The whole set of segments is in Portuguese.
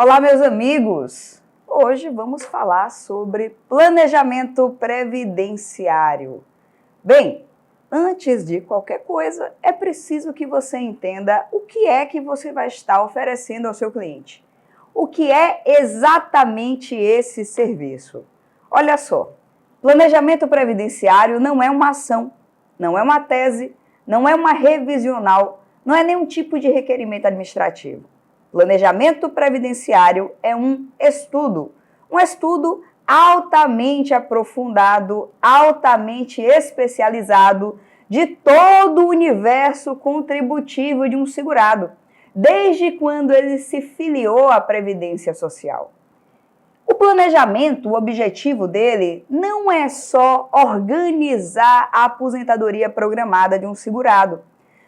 Olá, meus amigos! Hoje vamos falar sobre planejamento previdenciário. Bem, antes de qualquer coisa, é preciso que você entenda o que é que você vai estar oferecendo ao seu cliente. O que é exatamente esse serviço? Olha só, planejamento previdenciário não é uma ação, não é uma tese, não é uma revisional, não é nenhum tipo de requerimento administrativo. Planejamento previdenciário é um estudo altamente aprofundado, altamente especializado de todo o universo contributivo de um segurado, desde quando ele se filiou à Previdência Social. O planejamento, o objetivo dele não é só organizar a aposentadoria programada de um segurado.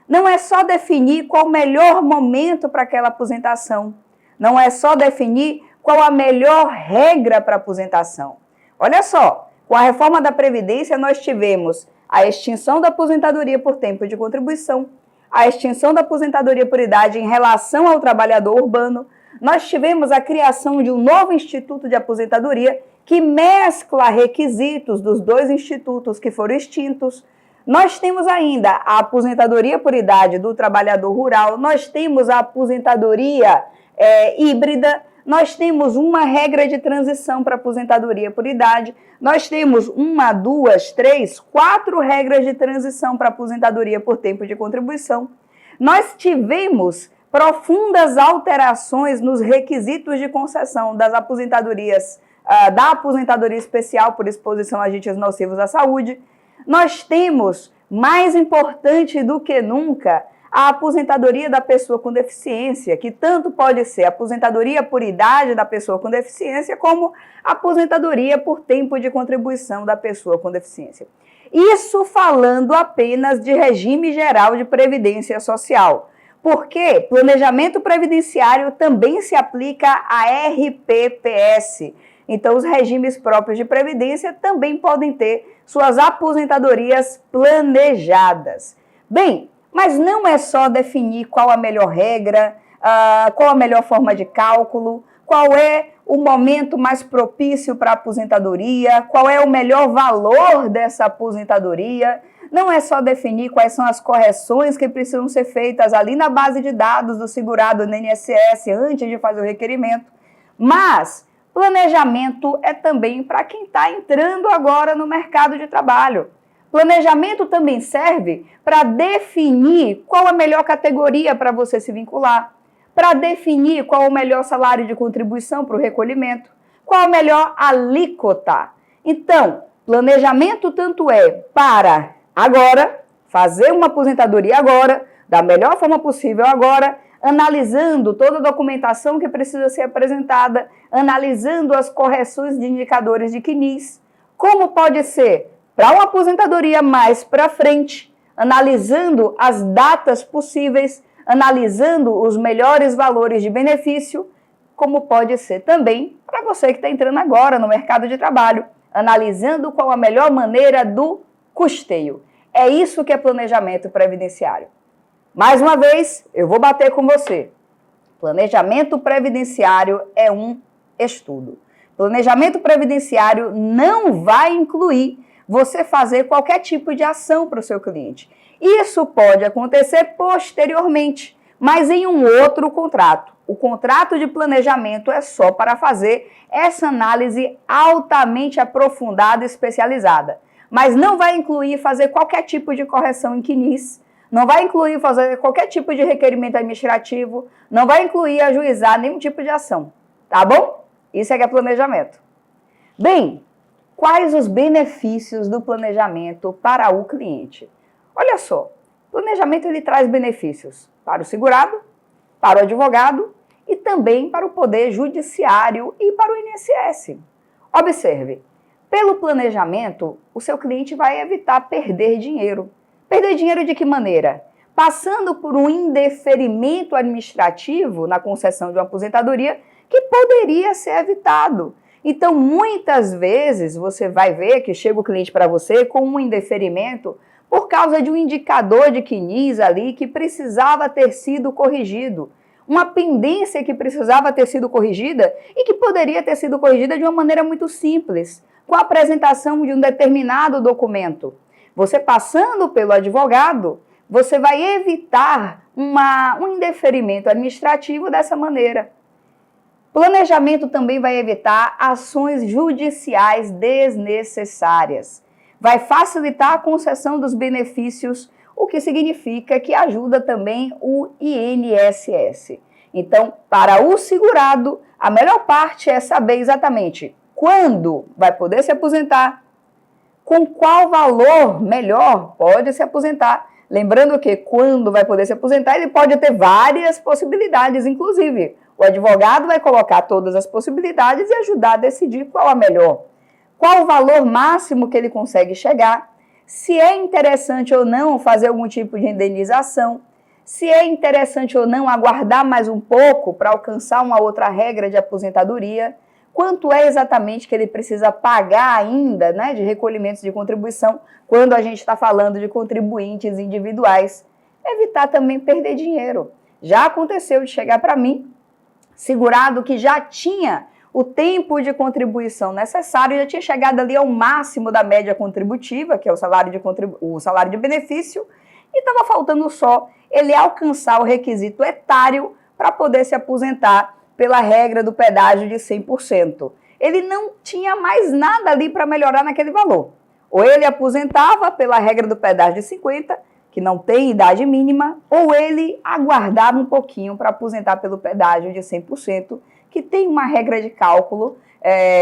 Não é só definir qual o melhor momento para aquela aposentação. Não é só definir qual a melhor regra para a aposentação. Olha só, com a reforma da Previdência nós tivemos a extinção da aposentadoria por tempo de contribuição, a extinção da aposentadoria por idade em relação ao trabalhador urbano, nós tivemos a criação de um novo Instituto de Aposentadoria que mescla requisitos dos dois institutos que foram extintos. Nós temos ainda a aposentadoria por idade do trabalhador rural, nós temos a aposentadoria híbrida, nós temos uma regra de transição para aposentadoria por idade, nós temos 1, 2, 3, 4 regras de transição para aposentadoria por tempo de contribuição. Nós tivemos profundas alterações nos requisitos de concessão das aposentadorias, da aposentadoria especial por exposição a agentes nocivos à saúde. Nós temos, mais importante do que nunca, a aposentadoria da pessoa com deficiência, que tanto pode ser a aposentadoria por idade da pessoa com deficiência, como a aposentadoria por tempo de contribuição da pessoa com deficiência. Isso falando apenas de regime geral de previdência social. Porque planejamento previdenciário também se aplica a RPPS. Então, os regimes próprios de previdência também podem ter suas aposentadorias planejadas. Bem, mas não é só definir qual a melhor regra, qual a melhor forma de cálculo, qual é o momento mais propício para a aposentadoria, qual é o melhor valor dessa aposentadoria. Não é só definir quais são as correções que precisam ser feitas ali na base de dados do segurado no INSS antes de fazer o requerimento, mas planejamento é também para quem está entrando agora no mercado de trabalho. Planejamento também serve para definir qual a melhor categoria para você se vincular, para definir qual o melhor salário de contribuição para o recolhimento, qual a melhor alíquota. Então, planejamento tanto é para agora, fazer uma aposentadoria agora, da melhor forma possível agora, analisando toda a documentação que precisa ser apresentada, analisando as correções de indicadores de CNIS, como pode ser para uma aposentadoria mais para frente, analisando as datas possíveis, analisando os melhores valores de benefício, como pode ser também para você que está entrando agora no mercado de trabalho, analisando qual a melhor maneira do custeio. É isso que é planejamento previdenciário. Mais uma vez, eu vou bater com você. Planejamento previdenciário é um estudo. Planejamento previdenciário não vai incluir você fazer qualquer tipo de ação para o seu cliente. Isso pode acontecer posteriormente, mas em um outro contrato. O contrato de planejamento é só para fazer essa análise altamente aprofundada e especializada. Mas não vai incluir fazer qualquer tipo de correção em CNIS, não vai incluir fazer qualquer tipo de requerimento administrativo, não vai incluir ajuizar nenhum tipo de ação, tá bom? Isso é que é planejamento. Bem, quais os benefícios do planejamento para o cliente? Olha só, planejamento ele traz benefícios para o segurado, para o advogado e também para o Poder Judiciário e para o INSS. Observe, pelo planejamento, o seu cliente vai evitar perder dinheiro. Perder dinheiro de que maneira? Passando por um indeferimento administrativo na concessão de uma aposentadoria que poderia ser evitado. Então, muitas vezes, você vai ver que chega o cliente para você com um indeferimento por causa de um indicador de CNIS ali que precisava ter sido corrigido. uma pendência que precisava ter sido corrigida e que poderia ter sido corrigida de uma maneira muito simples, com a apresentação de um determinado documento. Você passando pelo advogado, você vai evitar um indeferimento administrativo dessa maneira. Planejamento também vai evitar ações judiciais desnecessárias. Vai facilitar a concessão dos benefícios, o que significa que ajuda também o INSS. Então, para o segurado, a melhor parte é saber exatamente quando vai poder se aposentar, com qual valor melhor pode se aposentar. Lembrando que quando vai poder se aposentar, ele pode ter várias possibilidades, inclusive. O advogado vai colocar todas as possibilidades e ajudar a decidir qual a melhor. Qual o valor máximo que ele consegue chegar, se é interessante ou não fazer algum tipo de indenização, se é interessante ou não aguardar mais um pouco para alcançar uma outra regra de aposentadoria, quanto é exatamente que ele precisa pagar ainda, né, de recolhimentos de contribuição, quando a gente está falando de contribuintes individuais. Evitar também perder dinheiro. Já aconteceu de chegar para mim, segurado que já tinha o tempo de contribuição necessário, já tinha chegado ali ao máximo da média contributiva, que é o salário de benefício, e estava faltando só ele alcançar o requisito etário para poder se aposentar pela regra do pedágio de 100%. Ele não tinha mais nada ali para melhorar naquele valor. Ou ele aposentava pela regra do pedágio de 50%, que não tem idade mínima, ou ele aguardava um pouquinho para aposentar pelo pedágio de 100%, que tem uma regra de cálculo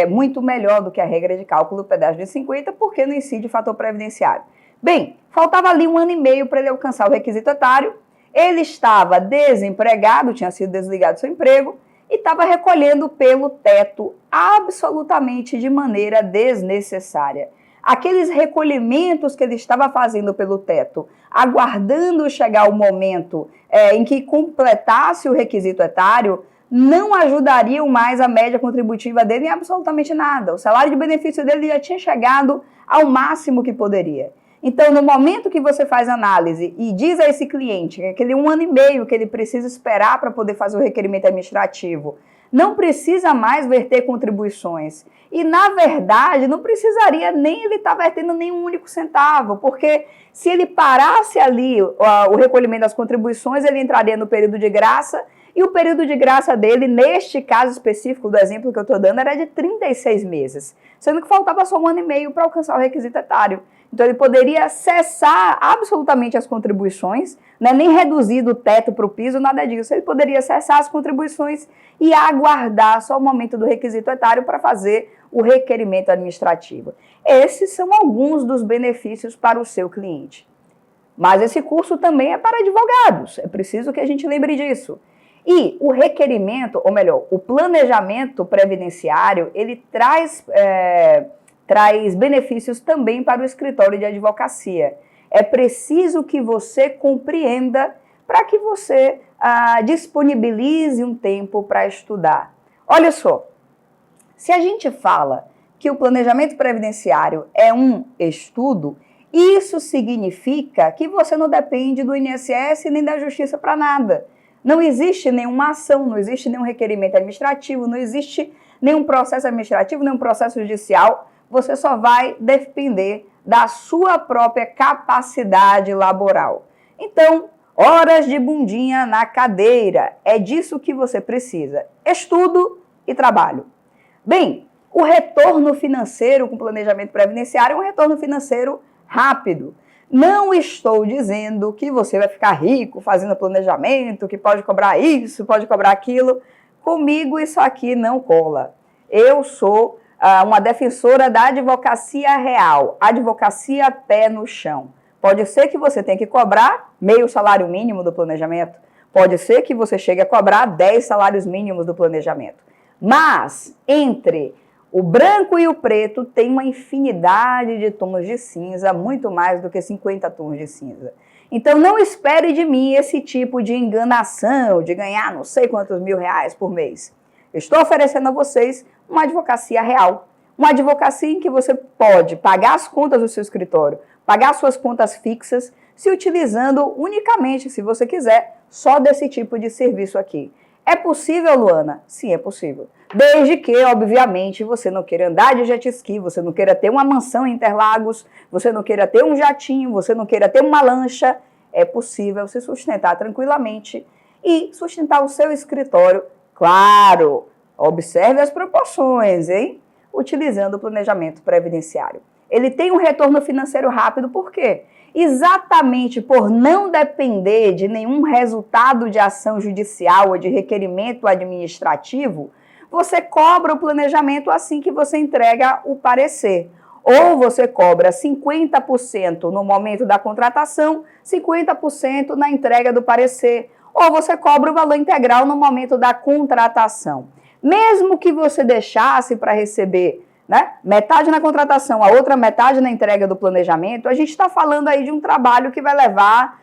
muito melhor do que a regra de cálculo do pedágio de 50%, porque não incide o fator previdenciário. Bem, faltava ali 1 ano e meio para ele alcançar o requisito etário, ele estava desempregado, tinha sido desligado do seu emprego, e estava recolhendo pelo teto absolutamente de maneira desnecessária. Aqueles recolhimentos que ele estava fazendo pelo teto, aguardando chegar o momento em que completasse o requisito etário, não ajudariam mais a média contributiva dele em absolutamente nada. O salário de benefício dele já tinha chegado ao máximo que poderia. Então, no momento que você faz análise e diz a esse cliente que aquele 1 ano e meio que ele precisa esperar para poder fazer o requerimento administrativo, não precisa mais verter contribuições. E, na verdade, não precisaria nem ele estar vertendo nenhum único centavo, porque se ele parasse ali o recolhimento das contribuições, ele entraria no período de graça, e o período de graça dele, neste caso específico do exemplo que eu estou dando, era de 36 meses, sendo que faltava só 1 ano e meio para alcançar o requisito etário. Então, ele poderia cessar absolutamente as contribuições, né, nem reduzir do teto para o piso, nada disso. Ele poderia cessar as contribuições e aguardar só o momento do requisito etário para fazer o requerimento administrativo. Esses são alguns dos benefícios para o seu cliente. Mas esse curso também é para advogados, é preciso que a gente lembre disso. E o requerimento, ou melhor, o planejamento previdenciário, ele traz benefícios também para o escritório de advocacia. É preciso que você compreenda para que você disponibilize um tempo para estudar. Olha só, se a gente fala que o planejamento previdenciário é um estudo, isso significa que você não depende do INSS nem da Justiça para nada. Não existe nenhuma ação, não existe nenhum requerimento administrativo, não existe nenhum processo administrativo, nenhum processo judicial. Você só vai depender da sua própria capacidade laboral. Então, horas de bundinha na cadeira, é disso que você precisa. Estudo e trabalho. Bem, o retorno financeiro com planejamento previdenciário é um retorno financeiro rápido. Não estou dizendo que você vai ficar rico fazendo planejamento, que pode cobrar isso, pode cobrar aquilo. Comigo isso aqui não cola. Eu sou uma defensora da advocacia real, advocacia pé no chão. Pode ser que você tenha que cobrar meio salário mínimo do planejamento, pode ser que você chegue a cobrar 10 salários mínimos do planejamento. Mas, entre o branco e o preto, tem uma infinidade de tons de cinza, muito mais do que 50 tons de cinza. Então, não espere de mim esse tipo de enganação, de ganhar não sei quantos R$1.000 por mês. Eu estou oferecendo a vocês uma advocacia real. Uma advocacia em que você pode pagar as contas do seu escritório, pagar suas contas fixas, se utilizando unicamente, se você quiser, só desse tipo de serviço aqui. É possível, Luana? Sim, é possível. Desde que, obviamente, você não queira andar de jet ski, você não queira ter uma mansão em Interlagos, você não queira ter um jatinho, você não queira ter uma lancha, é possível se sustentar tranquilamente e sustentar o seu escritório, claro, observe as proporções, hein? Utilizando o planejamento previdenciário. Ele tem um retorno financeiro rápido, por quê? Exatamente por não depender de nenhum resultado de ação judicial ou de requerimento administrativo, você cobra o planejamento assim que você entrega o parecer. Ou você cobra 50% no momento da contratação, 50% na entrega do parecer, ou você cobra o valor integral no momento da contratação. Mesmo que você deixasse para receber, né, metade na contratação, a outra metade na entrega do planejamento, a gente está falando aí de um trabalho que vai levar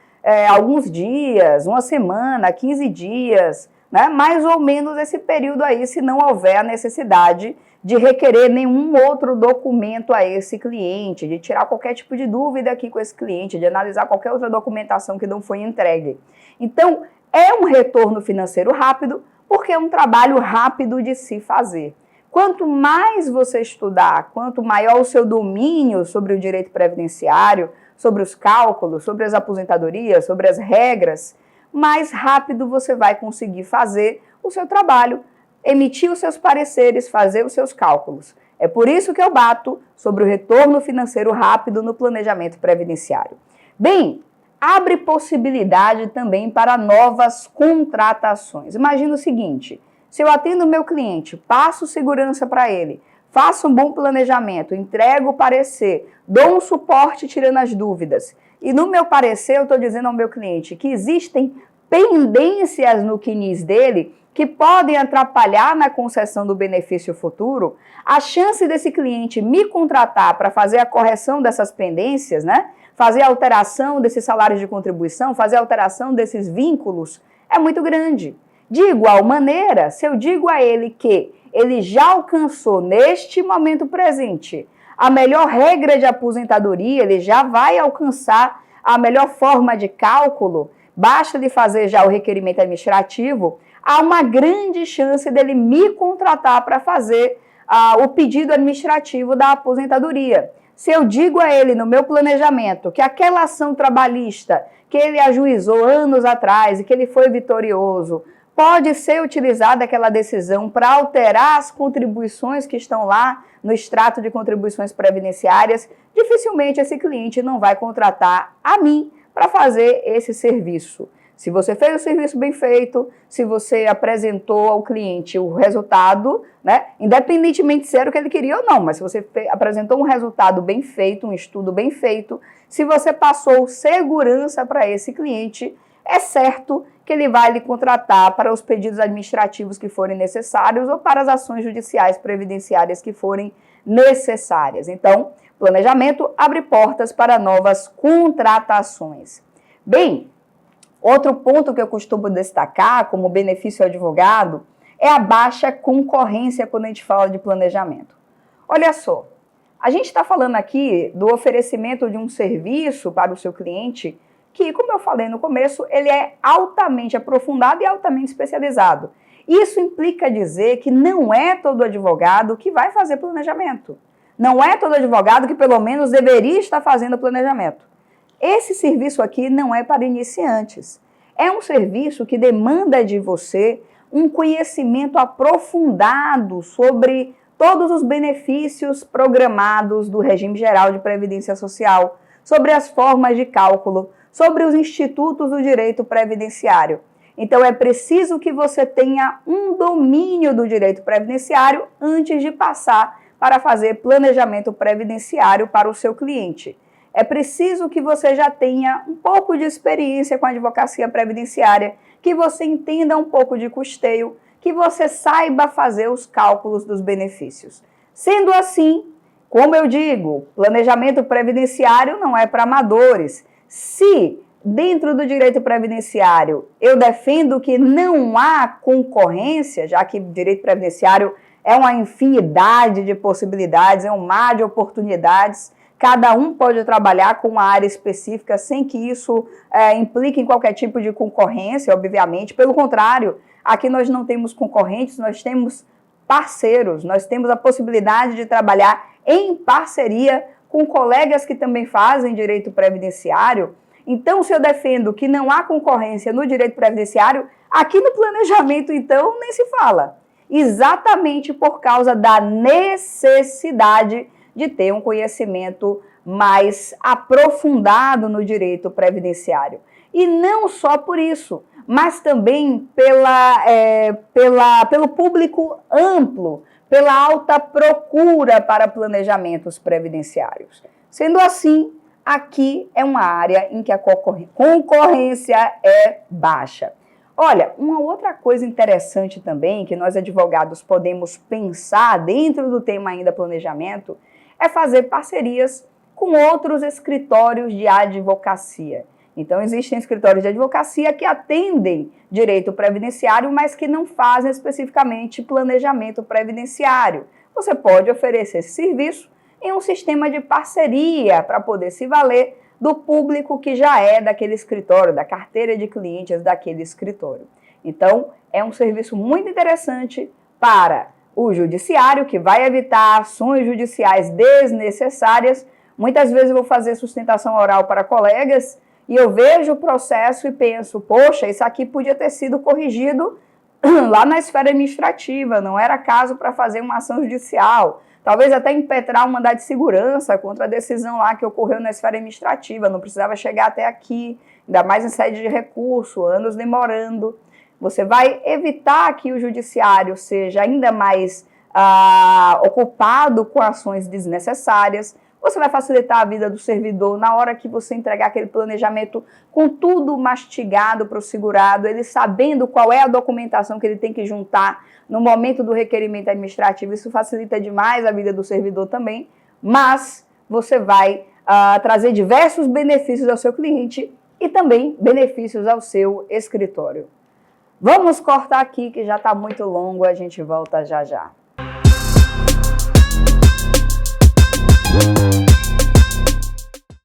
alguns dias, uma semana, 15 dias, né, mais ou menos esse período aí, se não houver a necessidade de requerer nenhum outro documento a esse cliente, de tirar qualquer tipo de dúvida aqui com esse cliente, de analisar qualquer outra documentação que não foi entregue. Então, é um retorno financeiro rápido, porque é um trabalho rápido de se fazer. Quanto mais você estudar, quanto maior o seu domínio sobre o direito previdenciário, sobre os cálculos, sobre as aposentadorias, sobre as regras, mais rápido você vai conseguir fazer o seu trabalho, emitir os seus pareceres, fazer os seus cálculos. É por isso que eu bato sobre o retorno financeiro rápido no planejamento previdenciário. Bem, abre possibilidade também para novas contratações. Imagina o seguinte, se eu atendo o meu cliente, passo segurança para ele, faço um bom planejamento, entrego o parecer, dou um suporte tirando as dúvidas, e no meu parecer eu estou dizendo ao meu cliente que existem pendências no CNIS dele que podem atrapalhar na concessão do benefício futuro, a chance desse cliente me contratar para fazer a correção dessas pendências, né? Fazer a alteração desses salários de contribuição, fazer a alteração desses vínculos, é muito grande. De igual maneira, se eu digo a ele que ele já alcançou neste momento presente a melhor regra de aposentadoria, ele já vai alcançar a melhor forma de cálculo, basta ele fazer já o requerimento administrativo, há uma grande chance dele me contratar para fazer o pedido administrativo da aposentadoria. Se eu digo a ele no meu planejamento que aquela ação trabalhista que ele ajuizou anos atrás e que ele foi vitorioso, pode ser utilizada aquela decisão para alterar as contribuições que estão lá no extrato de contribuições previdenciárias, dificilmente esse cliente não vai contratar a mim para fazer esse serviço. Se você fez o serviço bem feito, se você apresentou ao cliente o resultado, né, independentemente se era o que ele queria ou não, mas se você apresentou um resultado bem feito, um estudo bem feito, se você passou segurança para esse cliente, é certo que ele vai lhe contratar para os pedidos administrativos que forem necessários ou para as ações judiciais previdenciárias que forem necessárias. Então, planejamento abre portas para novas contratações. Bem, outro ponto que eu costumo destacar como benefício ao advogado é a baixa concorrência quando a gente fala de planejamento. Olha só, a gente está falando aqui do oferecimento de um serviço para o seu cliente que, como eu falei no começo, ele é altamente aprofundado e altamente especializado. Isso implica dizer que não é todo advogado que vai fazer planejamento. Não é todo advogado que pelo menos deveria estar fazendo planejamento. Esse serviço aqui não é para iniciantes. É um serviço que demanda de você um conhecimento aprofundado sobre todos os benefícios programados do regime geral de previdência social, sobre as formas de cálculo, sobre os institutos do direito previdenciário. Então, é preciso que você tenha um domínio do direito previdenciário antes de passar para fazer planejamento previdenciário para o seu cliente. É preciso que você já tenha um pouco de experiência com a advocacia previdenciária, que você entenda um pouco de custeio, que você saiba fazer os cálculos dos benefícios. Sendo assim, como eu digo, planejamento previdenciário não é para amadores. Se dentro do direito previdenciário eu defendo que não há concorrência, já que direito previdenciário é uma infinidade de possibilidades, é um mar de oportunidades, cada um pode trabalhar com uma área específica sem que isso implique em qualquer tipo de concorrência, obviamente. Pelo contrário, aqui nós não temos concorrentes, nós temos parceiros, nós temos a possibilidade de trabalhar em parceria com colegas que também fazem direito previdenciário. Então, se eu defendo que não há concorrência no direito previdenciário, aqui no planejamento, então, nem se fala. Exatamente por causa da necessidade de ter um conhecimento mais aprofundado no direito previdenciário. E não só por isso, mas também pelo público amplo, pela alta procura para planejamentos previdenciários. Sendo assim, aqui é uma área em que a concorrência é baixa. Olha, uma outra coisa interessante também que nós advogados podemos pensar dentro do tema ainda planejamento é fazer parcerias com outros escritórios de advocacia. Então, existem escritórios de advocacia que atendem direito previdenciário, mas que não fazem especificamente planejamento previdenciário. Você pode oferecer esse serviço em um sistema de parceria para poder se valer do público que já é daquele escritório, da carteira de clientes daquele escritório. Então, é um serviço muito interessante para o judiciário, que vai evitar ações judiciais desnecessárias. Muitas vezes eu vou fazer sustentação oral para colegas e eu vejo o processo e penso, poxa, isso aqui podia ter sido corrigido lá na esfera administrativa, não era caso para fazer uma ação judicial. Talvez até impetrar um mandado de segurança contra a decisão lá que ocorreu na esfera administrativa, não precisava chegar até aqui, ainda mais em sede de recurso, anos demorando. Você vai evitar que o judiciário seja ainda mais ocupado com ações desnecessárias. Você vai facilitar a vida do servidor na hora que você entregar aquele planejamento com tudo mastigado para o segurado, ele sabendo qual é a documentação que ele tem que juntar no momento do requerimento administrativo. Isso facilita demais a vida do servidor também, mas você vai trazer diversos benefícios ao seu cliente e também benefícios ao seu escritório. Vamos cortar aqui que já está muito longo, a gente volta já já.